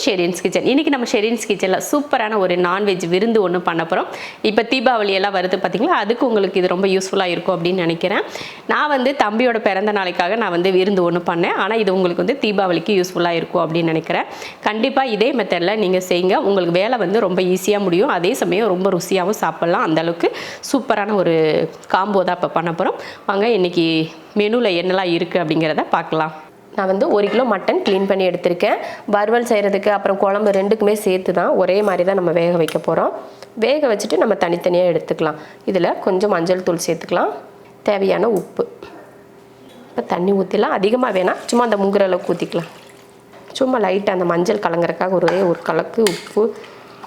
Sherin's kitchen. இன்றைக்கி நம்ம ஷெரின்ஸ் கிச்சனில் சூப்பரான ஒரு நான்வெஜ் விருந்து ஒன்று பண்ண போகிறோம். இப்போ தீபாவளி எல்லாம் வருது பார்த்திங்களா, அதுக்கு உங்களுக்கு இது ரொம்ப யூஸ்ஃபுல்லாக இருக்கும் அப்படின்னு நினைக்கிறேன். நான் வந்து தம்பியோட பிறந்த நாளைக்காக நான் வந்து விருந்து ஒன்று பண்ணேன். ஆனால் இது உங்களுக்கு வந்து தீபாவளிக்கு யூஸ்ஃபுல்லாக இருக்கும் அப்படின்னு நினைக்கிறேன். கண்டிப்பாக இதே மெத்தடில் நீங்கள் செய்யுங்க. உங்களுக்கு வேலை வந்து ரொம்ப ஈஸியாக முடியும், அதே சமயம் ரொம்ப ருசியாகவும் சாப்பிட்லாம். அந்தளவுக்கு சூப்பரான ஒரு காம்போ தான் இப்போ பண்ண போகிறோம். வாங்க இன்றைக்கி மெனுவில் என்னெல்லாம் இருக்குது அப்படிங்கிறத பார்க்கலாம். நான் வந்து 1 கிலோ மட்டன் க்ளீன் பண்ணி எடுத்திருக்கேன். வறுவல் செய்கிறதுக்கு அப்புறம் குழம்பு ரெண்டுக்குமே சேர்த்து தான் ஒரே மாதிரி தான் நம்ம வேக வைக்க போகிறோம். வேக வச்சுட்டு நம்ம தனித்தனியாக எடுத்துக்கலாம். இதில் கொஞ்சம் மஞ்சள் தூள் சேர்த்துக்கலாம், தேவையான உப்பு. இப்போ தண்ணி ஊற்றிலாம், அதிகமாக வேணாம், சும்மா அந்த முங்குற அளவுக்கு ஊற்றிக்கலாம். சும்மா லைட்டாக அந்த மஞ்சள் கலங்குறதுக்காக ஒரு கலக்கு உப்பு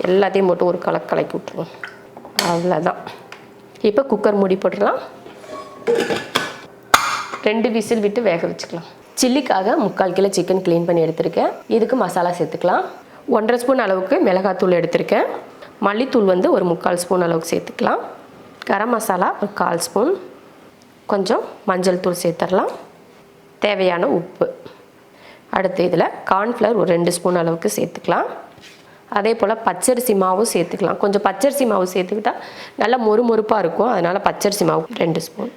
எல்லாத்தையும் போட்டு ஒரு கலக்கி விட்டுருவோம். அவ்வளோதான். இப்போ குக்கர் மூடி போட்டுடலாம். 2 விசில் விட்டு வேக வச்சுக்கலாம். சில்லிக்காக 3/4 கிலோ சிக்கன் க்ளீன் பண்ணி எடுத்திருக்கேன். இதுக்கு மசாலா சேர்த்துக்கலாம். 1.5 ஸ்பூன் அளவுக்கு மிளகாத்தூள் எடுத்திருக்கேன். மல்லித்தூள் வந்து ஒரு 3/4 ஸ்பூன் அளவுக்கு சேர்த்துக்கலாம். கரம் மசாலா ஒரு 1/4 ஸ்பூன். கொஞ்சம் மஞ்சள் தூள் சேர்த்துடலாம், தேவையான உப்பு. அடுத்து இதில் கார்ன்ஃப்ளவர் ஒரு 2 ஸ்பூன் அளவுக்கு சேர்த்துக்கலாம். அதே போல் பச்சரிசி மாவும் சேர்த்துக்கலாம். கொஞ்சம் பச்சரிசி மாவு சேர்த்துக்கிட்டால் நல்லா மொறுமொறுப்பாக இருக்கும், அதனால் பச்சரிசி மாவு 2 ஸ்பூன்.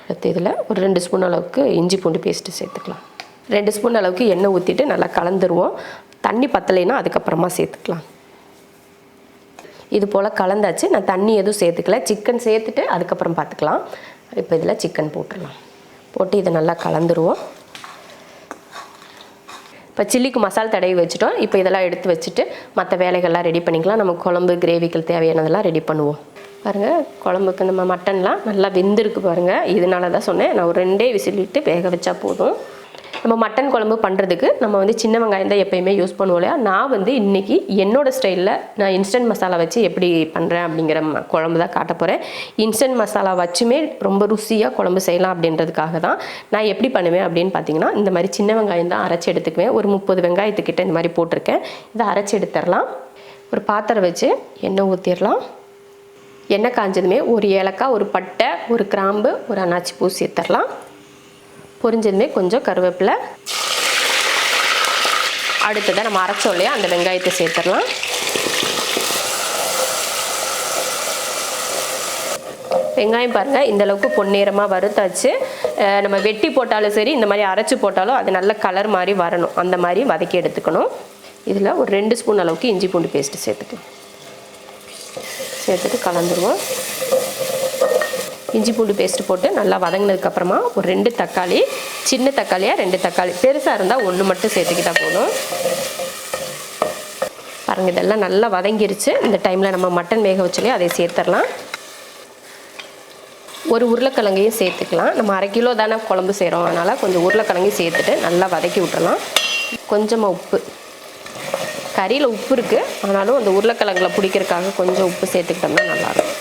அடுத்து இதில் ஒரு 2 ஸ்பூன் அளவுக்கு இஞ்சி பூண்டு பேஸ்ட்டு சேர்த்துக்கலாம். 2 ஸ்பூன் அளவுக்கு எண்ணெய் ஊற்றிட்டு நல்லா கலந்துருவோம். தண்ணி பத்தலைன்னா அதுக்கப்புறமா சேர்த்துக்கலாம். இது போல் கலந்தாச்சு. நான் தண்ணி எதுவும் சேர்த்துக்கல, சிக்கன் சேர்த்துட்டு அதுக்கப்புறம் பார்த்துக்கலாம். இப்போ இதில் சிக்கன் போட்டுடலாம். போட்டு இதை நல்லா கலந்துருவோம். இப்போ சில்லிக்கு மசாலா தடவி வச்சுட்டோம். இப்போ இதெல்லாம் எடுத்து வச்சுட்டு மற்ற வேலைகள்லாம் ரெடி பண்ணிக்கலாம். நம்ம குழம்பு கிரேவிக்கு தேவையானதெல்லாம் ரெடி பண்ணுவோம். பாருங்கள், குழம்புக்கு நம்ம மட்டன்லாம் நல்லா வெந்திருக்கு பாருங்கள். இதனால தான் சொன்னேன், நான் ஒரு 2 விசில் விட்டு வேக வச்சா போதும். நம்ம மட்டன் குழம்பு பண்ணுறதுக்கு நம்ம வந்து சின்ன வெங்காயம் தான் எப்போயுமே யூஸ் பண்ணுவோம் இல்லையா. நான் வந்து இன்றைக்கி என்னோடய ஸ்டைலில் நான் இன்ஸ்டன்ட் மசாலா வச்சு எப்படி பண்ணுறேன் அப்படிங்கிற குழம்பு தான் காட்ட போகிறேன். இன்ஸ்டன்ட் மசாலா வச்சுமே ரொம்ப ருசியாக குழம்பு செய்யலாம் அப்படின்றதுக்காக தான் நான் எப்படி பண்ணுவேன் அப்படின்னு பார்த்தீங்கன்னா, இந்த மாதிரி சின்ன வெங்காயம் தான் அரைச்சி எடுத்துக்குவேன். ஒரு 30 வெங்காயத்துக்கிட்ட இந்த மாதிரி போட்டிருக்கேன். இதை அரைச்சி எடுத்துடலாம். ஒரு பாத்திரம் வச்சு எண்ணெய் ஊற்றிடலாம். எண்ணெய் காஞ்சதுமே ஒரு ஏலக்காய், ஒரு பட்டை, ஒரு கிராம்பு, ஒரு அன்னாச்சி பூ சேர்த்துடலாம். பொரிஞ்சதுமே கொஞ்சம் கருவேப்பிலை. அடுத்ததாக நம்ம அரைச்சோம் இல்லையா, அந்த வெங்காயத்தை சேர்த்துடலாம். வெங்காயம் பாருங்கள் இந்தளவுக்கு பொன்னிறமாக வறுத்தாச்சு. நம்ம வெட்டி போட்டாலும் சரி, இந்த மாதிரி அரைச்சி போட்டாலும் அது நல்ல கலர் மாதிரி வரணும், அந்த மாதிரி வதக்கி எடுத்துக்கணும். இதில் ஒரு 2 ஸ்பூன் அளவுக்கு இஞ்சி பூண்டு பேஸ்ட்டு சேர்த்துக்கலாம். சேர்த்துட்டு கலந்துருவோம். இஞ்சி பூண்டு பேஸ்ட்டு போட்டு நல்லா வதங்கினதுக்கப்புறமா ஒரு 2 தக்காளி, சின்ன தக்காளியாக 2 தக்காளி, பெருசாக இருந்தால் 1 மட்டும் சேர்த்துக்கிட்டால் போதும். பாருங்கள், இதெல்லாம் நல்லா வதங்கிருச்சு. இந்த டைமில் நம்ம மட்டன் வேக வச்சுலையே அதை சேர்த்துடலாம். ஒரு உருளைக்கிழங்கையும் சேர்த்துக்கலாம். நம்ம 1/2 கிலோ தானே குழம்பு செய்கிறோம், அதனால் கொஞ்சம் உருளைக்கிழங்கையும் சேர்த்துட்டு நல்லா வதக்கி விட்டுறலாம். கொஞ்சமாக உப்பு, கறியில் உப்பு இருக்குது, ஆனாலும் அந்த உருளைக்கிழங்குல பிடிக்கிறதுக்காக கொஞ்சம் உப்பு சேர்த்துக்கிட்டோம்னா நல்லாயிருக்கும்.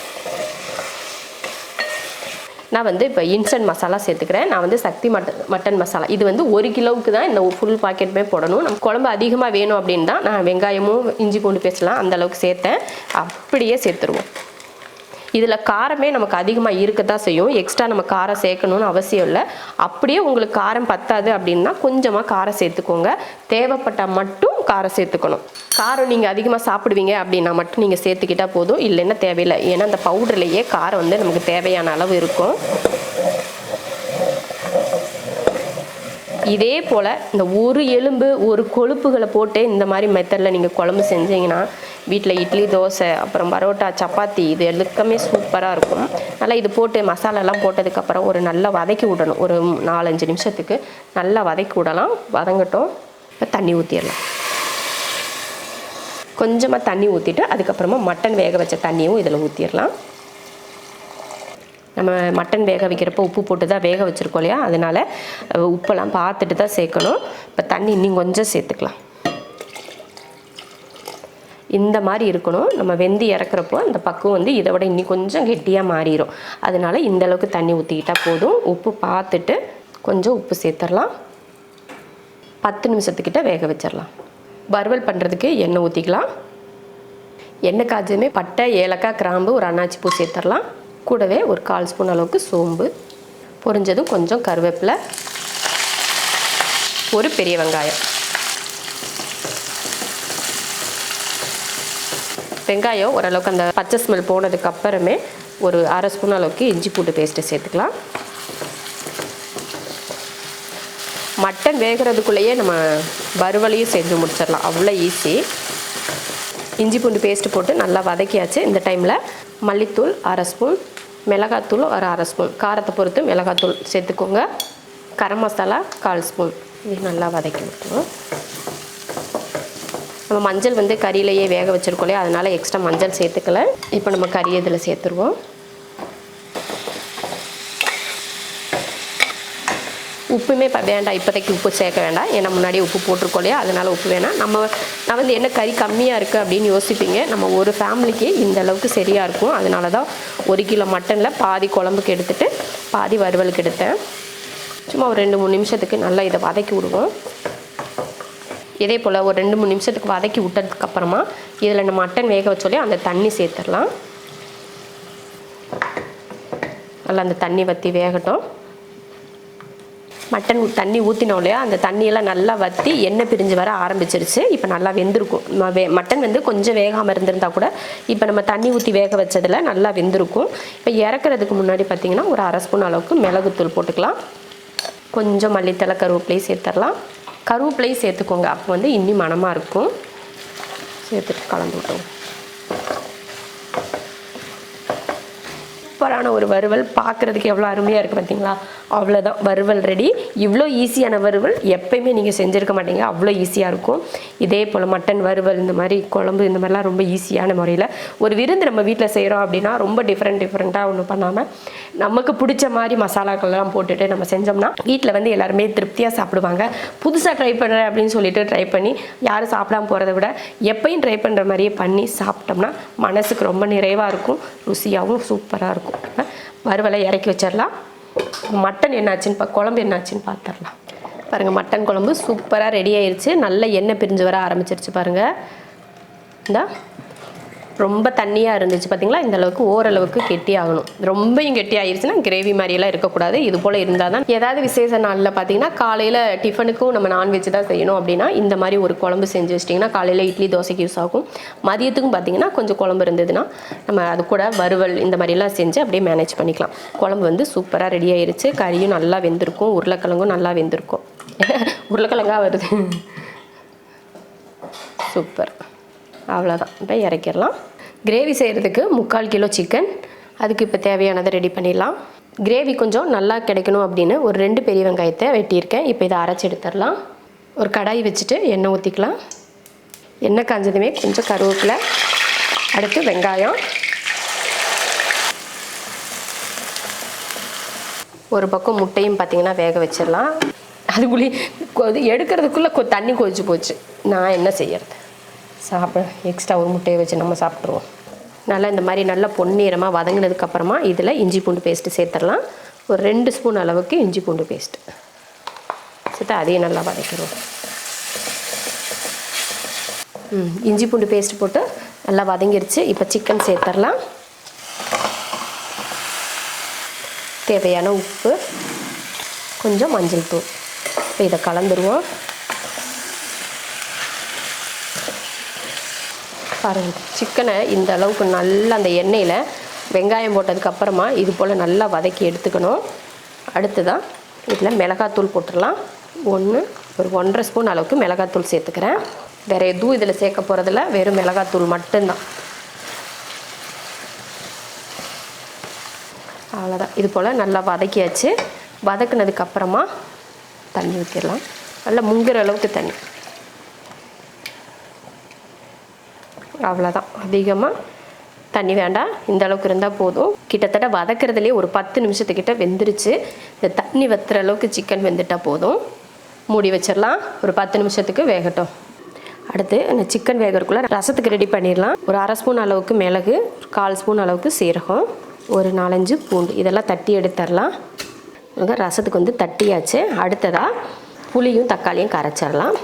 நான் வந்து இப்போ இன்ஸ்டன்ட் மசாலா சேர்த்துக்கிறேன். நான் வந்து சக்தி மட்டன் மசாலா, இது வந்து 1 கிலோவுக்கு தான் இந்த ஃபுல் பாக்கெட்டுமே போடணும். நம்ம குழம்பு அதிகமாக வேணும் அப்படின்னு தான் நான் வெங்காயமும் இஞ்சி பூண்டு பேஸ்ட்லாம் அந்தளவுக்கு சேர்த்தேன். அப்படியே சேர்த்துருவோம். இதில் காரமே நமக்கு அதிகமாக இருக்கத்தான் செய்யும். எக்ஸ்ட்ரா நம்ம காரம் சேர்க்கணும்னு அவசியம் இல்லை. அப்படியே உங்களுக்கு காரம் பத்தாது அப்படின்னா கொஞ்சமாக காரம் சேர்த்துக்கோங்க. தேவைப்பட்டால் மட்டும் காரம் சேர்த்துக்கணும். காரம் நீங்கள் அதிகமாக சாப்பிடுவீங்க அப்படின்னா மட்டும் நீங்கள் சேர்த்துக்கிட்டால் போதும், இல்லைன்னா தேவையில்லை. ஏன்னா அந்த பவுடர்லேயே காரம் வந்து நமக்கு தேவையான அளவு இருக்கும். இதே போல் இந்த ஒரு எலும்பு ஒரு கொழுப்புகளை போட்டு இந்த மாதிரி மெத்தடில் நீங்கள் குழம்பு செஞ்சீங்கன்னா வீட்டில் இட்லி, தோசை, அப்புறம் பரோட்டா, சப்பாத்தி இது எல்லாமே சூப்பராக இருக்கும். நல்லா இது போட்டு மசாலாலாம் போட்டதுக்கப்புறம் ஒரு நல்லா வதக்கி விடணும். ஒரு 4-5 நிமிஷத்துக்கு நல்லா வதக்கி விடலாம். வதங்கட்டும். இப்போ தண்ணி ஊற்றிடலாம். கொஞ்சமாக தண்ணி ஊற்றிட்டு அதுக்கப்புறமா மட்டன் வேக வச்ச தண்ணியும் இதில் ஊற்றிடலாம். நம்ம மட்டன் வேக வைக்கிறப்போ உப்பு போட்டு தான் வேக வச்சுருக்கோம் இல்லையா, அதனால் உப்பெல்லாம் பார்த்துட்டு தான் சேர்க்கணும். இப்போ தண்ணி இன்னும் கொஞ்சம் சேர்த்துக்கலாம். இந்த மாதிரி இருக்கணும். நம்ம வெந்து இறக்குறப்போ அந்த பக்குவம் வந்து இதை விட இன்னும் கொஞ்சம் கெட்டியாக மாறிடும். அதனால் இந்தளவுக்கு தண்ணி ஊற்றிக்கிட்டால் போதும். உப்பு பார்த்துட்டு கொஞ்சம் உப்பு சேர்த்துடலாம். 10 நிமிஷத்துக்கிட்ட வேக வச்சிடலாம். வறுவல் பண்ணுறதுக்கு எண்ணெய் ஊற்றிக்கலாம். எண்ணெய் காய்ச்சதுமே பட்டை, ஏலக்காய், கிராம்பு, ஒரு அன்னாச்சி பூ சேர்த்துடலாம். கூடவே ஒரு 1/4 ஸ்பூன் அளவுக்கு சோம்பு, பொரிஞ்சதும் கொஞ்சம் கருவேப்பிலை, ஒரு பெரிய வெங்காயம். வெங்காயம் ஓரளவுக்கு அந்த பச்சை ஸ்மெல் போனதுக்கு அப்புறமே ஒரு அரை ஸ்பூன் அளவுக்கு இஞ்சி பூண்டு பேஸ்ட்டு சேர்த்துக்கலாம். மட்டன் வேகிறதுக்குள்ளேயே நம்ம வறுவலையும் செஞ்சு முடிச்சிடலாம், அவ்வளோ ஈஸி. இஞ்சி பூண்டு பேஸ்ட்டு போட்டு நல்லா வதக்கியாச்சு. இந்த டைமில் மல்லித்தூள் அரை ஸ்பூன், மிளகாத்தூள் ஒரு அரை ஸ்பூன், காரத்தை பொறுத்து மிளகாத்தூள் சேர்த்துக்கோங்க. கரம் மசாலா 1/4 ஸ்பூன். இது நல்லா வதக்கி விட்டுருவோம். நம்ம மஞ்சள் வந்து கறியிலையே வேக வச்சுருக்கோம் இல்லையா, அதனால் எக்ஸ்ட்ரா மஞ்சள் சேர்த்துக்கல. இப்போ நம்ம கறி இதில் சேர்த்துருவோம். உப்புமே வேண்டாம், இப்போதைக்கு உப்பு சேர்க்க வேண்டாம், ஏன்னா முன்னாடியே உப்பு போட்டிருக்கோம் இல்லையா, அதனால் உப்பு வேணாம். நான் வந்து என்ன கறி கம்மியாக இருக்குது அப்படின்னு யோசிப்பீங்க. நம்ம ஒரு ஃபேமிலிக்கு இந்த அளவுக்கு சரியாக இருக்கும். அதனால தான் 1 கிலோ மட்டனில் பாதி குழம்புக்கு எடுத்துகிட்டு பாதி வறுவலுக்கு எடுத்தேன். சும்மா ஒரு 2-3 நிமிஷத்துக்கு நல்லா இதை வதக்கி விடுவோம். இதே போல் ஒரு 2-3 நிமிஷத்துக்கு வதக்கி விட்டதுக்கப்புறமா இதில் நம்ம மட்டன் வேக வச்சோலே அந்த தண்ணி சேர்த்துடலாம். நல்லா அந்த தண்ணி வற்றி வேகட்டும். மட்டன் தண்ணி ஊற்றினோம் இல்லையா, அந்த தண்ணியெல்லாம் நல்லா வற்றி எண்ணெய் பிரிஞ்சு வர ஆரம்பிச்சிருச்சு. இப்போ நல்லா வெந்திருக்கும். மட்டன் வந்து கொஞ்சம் வேகாமல் இருந்திருந்தா கூட இப்போ நம்ம தண்ணி ஊற்றி வேக வச்சதில் நல்லா வெந்திருக்கும். இப்போ இறக்குறதுக்கு முன்னாடி பார்த்திங்கன்னா ஒரு அரை ஸ்பூன் அளவுக்கு மிளகுத்தூள் போட்டுக்கலாம். கொஞ்சம் மல்லித்தலை கருவேப்பிலையும் சேர்த்துடலாம். கருவேப்பிலையும் சேர்த்துக்கோங்க, அப்போ வந்து இன்னும் மணமாக இருக்கும். சேர்த்துட்டு கலந்து விட்டுருவோம். சூப்பரான ஒரு வறுவல், பார்க்குறதுக்கு எவ்வளோ அருமையாக இருக்குது பார்த்தீங்களா? அவ்வளோதான், வறுவல் ரெடி. இவ்வளோ ஈஸியான வறுவல் எப்பயுமே நீங்கள் செஞ்சுருக்க மாட்டீங்க, அவ்வளோ ஈஸியாக இருக்கும். இதே போல் மட்டன் வறுவல், இந்த மாதிரி குழம்பு, இந்த மாதிரிலாம் ரொம்ப ஈஸியான முறையில் ஒரு விருந்து நம்ம வீட்டில் செய்கிறோம் அப்படின்னா ரொம்ப டிஃப்ரெண்ட்டாக ஒன்றும் பண்ணாமல் நமக்கு பிடிச்ச மாதிரி மசாலாக்கள்லாம் போட்டுட்டு நம்ம செஞ்சோம்னா வீட்டில் வந்து எல்லாருமே திருப்தியாக சாப்பிடுவாங்க. புதுசாக ட்ரை பண்ணுறேன் அப்படின்னு சொல்லிட்டு ட்ரை பண்ணி யாரும் சாப்பிடாம போகிறத விட எப்பயும் ட்ரை பண்ணுற மாதிரியே பண்ணி சாப்பிட்டோம்னா மனசுக்கு ரொம்ப நிறைவாக இருக்கும், ருசியாகவும் சூப்பராக இருக்கும். இப்போ வறுவலை இறக்கி வச்சிடலாம். மட்டன் என்னாச்சுன்னு குழம்பு என்னாச்சுன்னு பார்த்துடலாம். பாருங்கள், மட்டன் குழம்பு சூப்பராக ரெடி ஆயிடுச்சு. நல்ல எண்ணெய் பிரிஞ்சு வர ஆரம்பிச்சிருச்சு பாருங்கள். இந்த ரொம்ப தண்ணியாக இருந்துச்சு பார்த்தீங்களா, இந்த அளவுக்கு ஓரளவுக்கு கெட்டி ஆகணும். ரொம்பவும் கெட்டி ஆயிடுச்சுன்னா கிரேவி மாதிரியெல்லாம் இருக்கக்கூடாது. இது போல் இருந்தால் தான் ஏதாவது விசேஷ நாளில் பார்த்தீங்கன்னா காலையில் டிஃபனுக்கும் நம்ம நான்வெஜ் தான் செய்யணும் அப்படின்னா இந்த மாதிரி ஒரு குழம்பு செஞ்சு வச்சிட்டிங்கன்னா காலையில் இட்லி தோசைக்கு யூஸ் ஆகும். மதியத்துக்கும் பார்த்தீங்கன்னா கொஞ்சம் குழம்பு இருந்ததுன்னா நம்ம அது கூட வறுவல் இந்த மாதிரிலாம் செஞ்சு அப்படியே மேனேஜ் பண்ணிக்கலாம். குழம்பு வந்து சூப்பராக ரெடி ஆயிடுச்சு. கறியும் நல்லா வெந்திருக்கும், உருளைக்கிழங்கும் நல்லா வெந்திருக்கும். உருளைக்கிழங்கா வருது, சூப்பர். அவ்வளோதான், இப்போ இறக்கிடலாம். கிரேவி செய்கிறதுக்கு 3/4 கிலோ சிக்கன், அதுக்கு இப்போ தேவையானதை ரெடி பண்ணிடலாம். கிரேவி கொஞ்சம் நல்லா கிடைக்கணும் அப்படின்னு ஒரு 2 பெரிய வெங்காயத்தை வெட்டியிருக்கேன். இப்போ இதை அரைச்சி எடுத்துடலாம். ஒரு கடாய் வச்சுட்டு எண்ணெய் ஊற்றிக்கலாம். எண்ணெய் காஞ்சதுமே கொஞ்சம் கருவேப்பிலை, அடுத்து வெங்காயம், ஒரு பக்கம் முட்டையும் பார்த்திங்கன்னா வேக வச்சிடலாம். அதுக்குள்ளே எடுக்கிறதுக்குள்ளே தண்ணி கொதிச்சு போச்சு. நான் என்ன செய்யறது, எக்ஸ்ட்ரா ஒரு முட்டையை வச்சு நம்ம சாப்பிட்ருவோம். நல்லா இந்த மாதிரி நல்லா பொன்னிறமாக வதங்கினதுக்கப்புறமா இதில் இஞ்சி பூண்டு பேஸ்ட்டு சேர்த்துடலாம். ஒரு 2 ஸ்பூன் அளவுக்கு இஞ்சி பூண்டு பேஸ்ட்டு சேர்த்து அதையும் நல்லா வதக்கிடுவோம். இஞ்சி பூண்டு பேஸ்ட்டு போட்டு நல்லா வதங்கிருச்சு. இப்போ சிக்கன் சேர்த்துடலாம். தேவையான உப்பு, கொஞ்சம் மஞ்சள் தூள். இப்போ இதை கலந்துருவோம். பாருங்கள், சிக்கனை இந்த அளவுக்கு நல்லா அந்த எண்ணெயில் வெங்காயம் போட்டதுக்கப்புறமா இது போல் நல்லா வதக்கி எடுத்துக்கணும். அடுத்துதான் இதில் மிளகாத்தூள் போட்டுடலாம். ஒரு 1.5 ஸ்பூன் அளவுக்கு மிளகாத்தூள் சேர்த்துக்கிறேன். வேறு எதுவும் இதில் சேர்க்க போகிறதில்ல, வெறும் மிளகாத்தூள் மட்டும்தான். அவ்வளோதான், இது போல் நல்லா வதக்கியாச்சு. வதக்குனதுக்கப்புறமா தண்ணி ஊற்றிடலாம். நல்லா முங்குற அளவுக்கு தண்ணி. அவ்வளோதான், அதிகமாக தண்ணி வேண்டாம், இந்த அளவுக்கு இருந்தால் போதும். கிட்டத்தட்ட வதக்கிறதுலேயே ஒரு 10 நிமிஷத்துக்கிட்ட வெந்துருச்சு. இந்த தண்ணி வத்துற அளவுக்கு சிக்கன் வெந்துட்டால் போதும். மூடி வச்சிடலாம், ஒரு 10 நிமிஷத்துக்கு வேகட்டும். அடுத்து இந்த சிக்கன் வேகிறதுக்குள்ளே ரசத்துக்கு ரெடி பண்ணிடலாம். ஒரு அரை ஸ்பூன் அளவுக்கு மிளகு, 1/4 ஸ்பூன் அளவுக்கு சீரகம், ஒரு 4-5 பூண்டு, இதெல்லாம் தட்டி எடுத்துடலாம். ரசத்துக்கு வந்து தட்டியாச்சு. அடுத்ததாக புளியும் தக்காளியும் கரைச்சிடலாம்.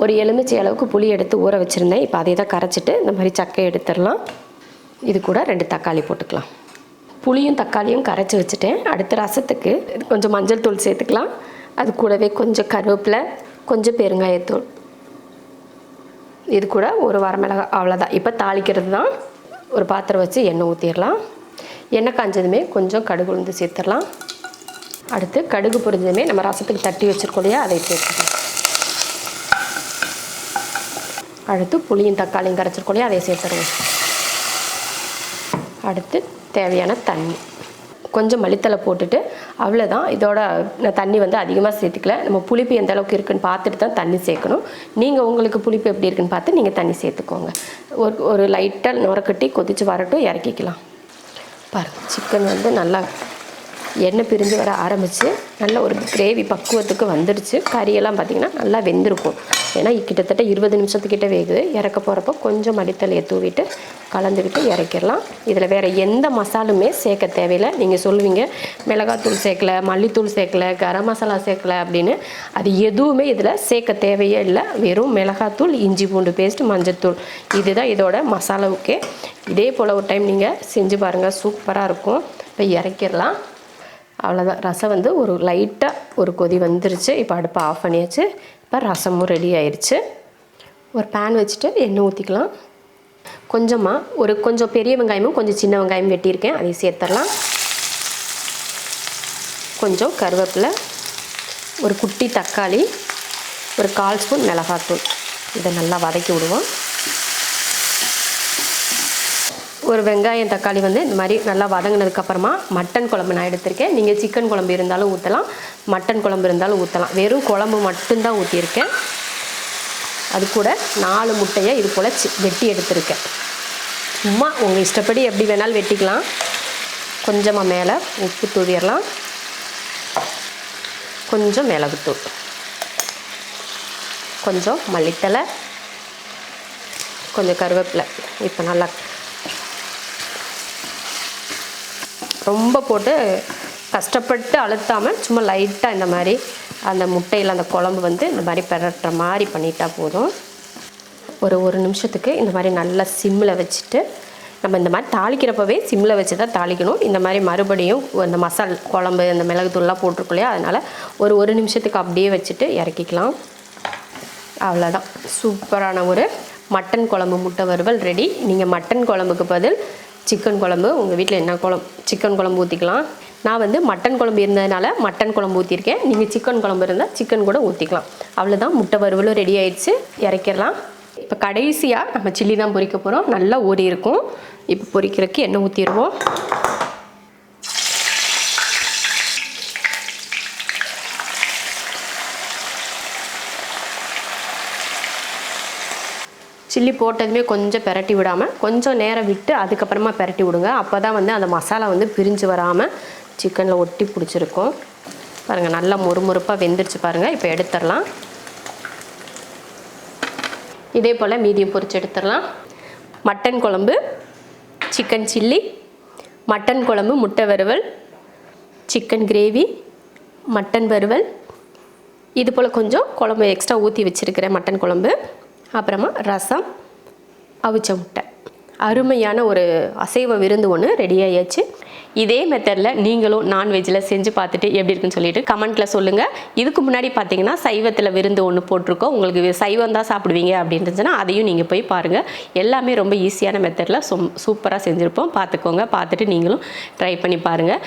ஒரு எலுமிச்சை அளவுக்கு புளி எடுத்து ஊற வச்சுருந்தேன். இப்போ அதை தான் கரைச்சிட்டு இந்த மாதிரி சக்கை எடுத்துடலாம். இது கூட 2 தக்காளி போட்டுக்கலாம். புளியும் தக்காளியும் கரைச்சி வச்சுட்டேன். அடுத்த ரசத்துக்கு கொஞ்சம் மஞ்சள் தூள் சேர்த்துக்கலாம். அது கூடவே கொஞ்சம் கருவேப்பிலை, கொஞ்சம் பெருங்காயத்தூள், இது கூட ஒரு வரமிளகாய், அவ்வளோதான். இப்போ தாளிக்கிறது தான். ஒரு பாத்திரம் வச்சு எண்ணெய் ஊற்றிடலாம். எண்ணெய் காஞ்சதுமே கொஞ்சம் கடுகு உளுந்து சேர்த்துடலாம். அடுத்து கடுகு பொரிஞ்சதுமே நம்ம ரசத்துக்கு தட்டி வச்சுருக்கோம் இல்லையா, அதை சேர்த்துக்கலாம். அடுத்து புளியும் தக்காளியும் கரைச்சிருக்கோம் இல்லையா, அதை சேர்த்துருவோம். அடுத்து தேவையான தண்ணி, கொஞ்சம் மல்லித்தலை போட்டுட்டு அவ்வளோதான். இதோட நான் தண்ணி வந்து அதிகமாக சேர்த்துக்கல. நம்ம புளிப்பு எந்த அளவுக்கு இருக்குன்னு பார்த்துட்டு தான் தண்ணி சேர்க்கணும். நீங்கள் உங்களுக்கு புளிப்பு எப்படி இருக்குன்னு பார்த்து நீங்கள் தண்ணி சேர்த்துக்கோங்க. ஒரு லைட்டாக நுரக்கட்டி கொதித்து வரட்டும், இறக்கிக்கலாம். பாருங்கள், சிக்கன் வந்து நல்லா எண்ணெய் பிரிஞ்சு வர ஆரம்பித்து நல்ல ஒரு கிரேவி பக்குவத்துக்கு வந்துடுச்சு. கறியெல்லாம் பார்த்திங்கன்னா நல்லா வெந்திருக்கும். ஏன்னா கிட்டத்தட்ட 20 நிமிஷத்துக்கிட்ட வேகுது. இறக்க போகிறப்போ கொஞ்சம் மல்லித்தலையை தூவிட்டு கலந்துக்கிட்டு இறக்கிடலாம். இதில் வேறு எந்த மசாலுமே சேர்க்க தேவையில்லை. நீங்கள் சொல்லுவீங்க மிளகாத்தூள் சேர்க்கலை, மல்லித்தூள் சேர்க்கலை, கரம் மசாலா சேர்க்கலை அப்படின்னு. அது எதுவுமே இதில் சேர்க்க தேவையே இல்லை. வெறும் மிளகாத்தூள், இஞ்சி பூண்டு பேஸ்ட், மஞ்சத்தூள், இதுதான் இதோட மசாலாவுக்கே. இதே போல் ஒரு டைம் நீங்கள் செஞ்சு பாருங்கள், சூப்பராக இருக்கும். இப்போ இறக்கிடலாம். அவ்வளோதான். ரசம் வந்து ஒரு லைட்டாக ஒரு கொதி வந்துருச்சு. இப்போ அடுப்பை ஆஃப் பண்ணியாச்சு. இப்போ ரசமும் ரெடி ஆயிடுச்சு. ஒரு பேன் வச்சுட்டு எண்ணெய் ஊற்றிக்கலாம். கொஞ்சமாக கொஞ்சம் பெரிய வெங்காயமும் கொஞ்சம் சின்ன வெங்காயம் வெட்டியிருக்கேன், அதை சேர்த்துடலாம். கொஞ்சம் கருவேப்பிலை, ஒரு குட்டி தக்காளி, ஒரு 1/4 ஸ்பூன் மிளகாத்தூள், இதை நல்லா வதக்கி விடுவோம். ஒரு வெங்காயம் தக்காளி வந்து இந்த மாதிரி நல்லா வதங்கினதுக்கப்புறமா மட்டன் குழம்பு நான் எடுத்திருக்கேன். நீங்கள் சிக்கன் குழம்பு இருந்தாலும் ஊற்றலாம், மட்டன் குழம்பு இருந்தாலும் ஊற்றலாம். வெறும் குழம்பு மட்டும்தான் ஊற்றியிருக்கேன். அது கூட 4 முட்டையை இது போல் வெட்டி எடுத்திருக்கேன். சும்மா உங்கள் இஷ்டப்படி எப்படி வேணாலும் வெட்டிக்கலாம். கொஞ்சமாக மேலே உப்பு தூவிடலாம், கொஞ்சம் மிளகுத்தூள், கொஞ்சம் மல்லித்தலை, கொஞ்சம் கருவேப்பிலை. இப்போ நல்லா ரொம்ப போட்டு கஷ்டப்பட்டு அழுத்தாமல் சும்மா லைட்டாக இந்த மாதிரி அந்த முட்டையில் அந்த குழம்பு வந்து இந்த மாதிரி பெரட்டுற மாதிரி பண்ணிட்டா போதும். ஒரு நிமிஷத்துக்கு இந்த மாதிரி நல்லா சிம்மில் வச்சுட்டு, நம்ம இந்த மாதிரி தாளிக்கிறப்பவே சிம்மில் வச்சு தான் தாளிக்கணும். இந்த மாதிரி மறுபடியும் அந்த மசால் குழம்பு அந்த மிளகுத்தூள்லாம் போட்டிருக்கோம் இல்லையா, அதனால் ஒரு நிமிஷத்துக்கு அப்படியே வச்சுட்டு இறக்கிக்கலாம். அவ்வளோதான். சூப்பரான ஒரு மட்டன் குழம்பு முட்டை வறுவல் ரெடி. நீங்கள் மட்டன் குழம்புக்கு பதில் சிக்கன் குழம்பு, உங்கள் வீட்டில் என்ன குழம்பு, சிக்கன் குழம்பு ஊற்றிக்கலாம். நான் வந்து மட்டன் குழம்பு இருந்ததுனால மட்டன் குழம்பு ஊற்றிருக்கேன். நீங்கள் சிக்கன் குழம்பு இருந்தால் சிக்கன் கூட ஊற்றிக்கலாம். அவ்வளோதான். முட்டை வறுவலும் ரெடி ஆயிடுச்சு. இறக்கிடலாம். இப்போ கடைசியாக நம்ம சில்லி தான் பொரிக்க போகிறோம். நல்லா ஊறி இருக்கும். இப்போ பொரிக்கிறதுக்கு எண்ணெய் ஊற்றிடுவோம். சில்லி போட்டதுமே கொஞ்சம் பெரட்டி விடாமல் கொஞ்சம் நேரம் விட்டு அதுக்கப்புறமா பெரட்டி விடுங்க. அப்போ தான் வந்து அந்த மசாலா வந்து பிரிஞ்சு வராமல் சிக்கனில் ஒட்டி பிடிச்சிருக்கும். பாருங்கள், நல்லா மொறுமொறுப்பாக வெந்துருச்சு பாருங்கள். இப்போ எடுத்துடலாம். இதே போல் மீதியம் பொரிச்சு எடுத்துடலாம். மட்டன் குழம்பு, சிக்கன் சில்லி, மட்டன் குழம்பு முட்டை வறுவல், சிக்கன் கிரேவி, மட்டன் வறுவல், இது போல் கொஞ்சம் குழம்பு எக்ஸ்ட்ரா ஊற்றி வச்சுருக்கிறேன் மட்டன் குழம்பு, அப்புறமா ரசம், அவிச்ச முட்டை. அருமையான ஒரு அசைவ விருந்து ஒன்று ரெடி ஆயாச்சு. இதே மெத்தடில் நீங்களும் நான்வெஜ்ஜில் செஞ்சு பார்த்துட்டு எப்படி இருக்குன்னு சொல்லிட்டு கமெண்ட்டில் சொல்லுங்கள். இதுக்கு முன்னாடி பார்த்தீங்கன்னா சைவத்தில் விருந்து ஒன்று போட்டிருக்கோம். உங்களுக்கு சைவம் தான் சாப்பிடுவீங்க அப்படின்றதுன்னா அதையும் நீங்கள் போய் பாருங்கள். எல்லாமே ரொம்ப ஈஸியான மெத்தடில் சூப்பராக செஞ்சுருப்போம். பார்த்துக்கோங்க. பார்த்துட்டு நீங்களும் ட்ரை பண்ணி பாருங்கள்.